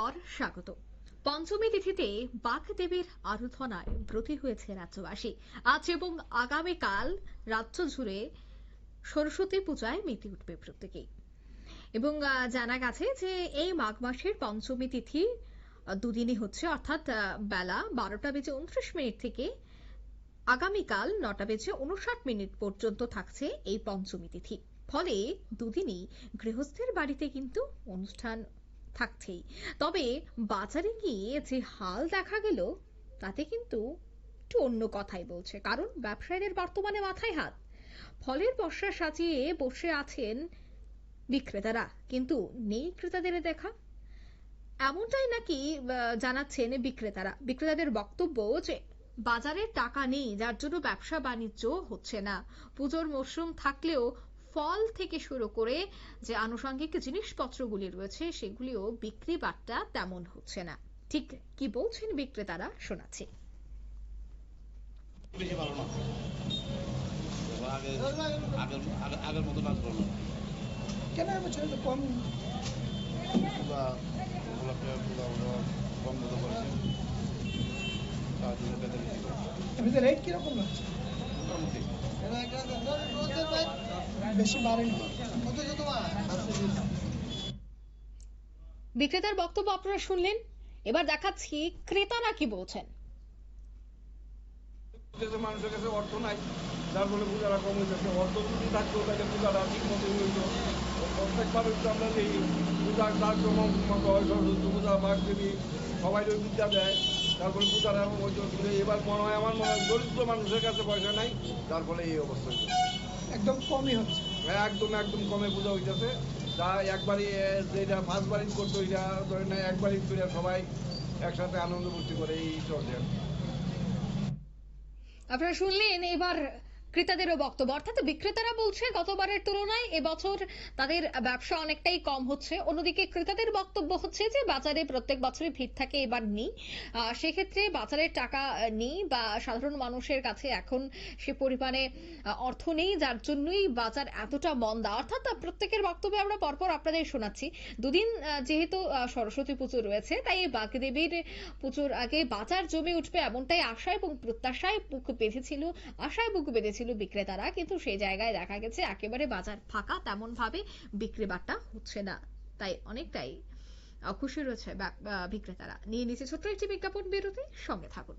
নমস্কার, স্বাগত। পঞ্চমী তিথিতে বাগদেবীর আরাধনায় ব্রতী হয়েছে রাজ্যবাসী। আজ এবং আগামীকাল রাজ্য জুড়ে সরস্বতী পূজায় মেতে উঠবে প্রত্যেকেই। এবং জানা গেছে যে এই মাঘ মাসের পঞ্চমী তিথি দুদিনই হচ্ছে, অর্থাৎ বেলা 12:29 থেকে আগামীকাল 9:59 পর্যন্ত থাকছে এই পঞ্চমী তিথি। ফলে দুদিনই গৃহস্থের বাড়িতে কিন্তু অনুষ্ঠান থাকছেই। তবে বাজারে গিয়ে যে হাল দেখা গেল তাতে কিন্তু একটু অন্য কথাই বলছে, কারণ ব্যবসায়ীদের বর্তমানে মাথায় হাত। ফলের পসরা সাজিয়ে বসে আছেন বিক্রেতারা, কিন্তু নেই ক্রেতাদের দেখা। এমনটাই নাকি জানাচ্ছেন বিক্রেতাদের বক্তব্য যে বাজারে টাকা নেই, যার জন্য ব্যবসা বাণিজ্য হচ্ছে না। পুজোর মরশুম থাকলেও ফল থেকে শুরু করে যে আনুষঙ্গিক জিনিসপত্রগুলি রয়েছে সেগুলিও বিক্রি বাট্টা তেমন হচ্ছে না। ঠিক কি বলছেন বিক্রেতারা, শোনাচ্ছি। আগের মতো কাজ করলো কেন এবছর তো কম বন্ধ করেছে, তার জন্য এমনিতে রেট কিরকম লাগছে? মোটামুটি বেশি বাড়েনি। বিক্রেতার বক্তব্য আপনারা শুনলেন। এবার দেখাচ্ছি ক্রেতারা কি বলছেন। মানুষের কাছে অর্থ নাই, যার ফলে পূজাটা কম হয়েছে। অর্থ যদি থাকতো তাহলে পূজাটা ঠিক মতো হইত। প্রত্যেকবার হচ্ছে আমরা এই পূজার কার্যক্রম মতো হয়, সরস্বতী পূজা, বাগদেবী সবাই ওই বিদ্যা দেয়, তারপরে পূজাটা হইতো। এবার মনে হয়, আমার মনে হয় দরিদ্র মানুষের কাছে পয়সা নাই, যার ফলে এই অবস্থা হইতো। একদম কমই হচ্ছে। একদম কমে পূজা হইতেছে। যা একবারই যেটা ফার্স্ট বাড়ি করতো এটা ধরে না, একবারই করে সবাই একসাথে আনন্দ ফুর্তি করে এই চলছে। আপনারা শুনলেন এবার ক্রেতাদেরও বক্তব্য, অর্থাৎ বিক্রেতারা বলছে গতবারের তুলনায় এবছর তাদের ব্যবসা অনেকটাই কম হচ্ছে। অন্যদিকে ক্রেতাদের বক্তব্য হচ্ছে যে বাজারে প্রত্যেক বছরই ভিড় থাকে, এবার নেই। সেক্ষেত্রে বাজারের টাকা নেই বা সাধারণ মানুষের কাছে এখন সে পরিমাণে অর্থ নেই, যার জন্যই বাজার এতটা মন্দা। অর্থাৎ প্রত্যেকের বক্তব্য আমরা পরপর আপনাদের শোনাচ্ছি। দুদিন যেহেতু সরস্বতী পুজো রয়েছে, তাই এই বাগদেবীর পুজোর আগে বাজার জমে উঠবে এমনটাই আশা এবং প্রত্যাশায় বুক বেঁধেছিল বিক্রেতারা, কিন্তু সেই জায়গায় দেখা গেছে একেবারে বাজার ফাঁকা, তেমন ভাবে বিক্রি বাট্টা হচ্ছে না। তাই অনেকটাই খুশি রয়েছে বিক্রেতারা। নিয়ে নিচে ছোট্ট একটি বিজ্ঞাপন বিরতি, সঙ্গে থাকুন।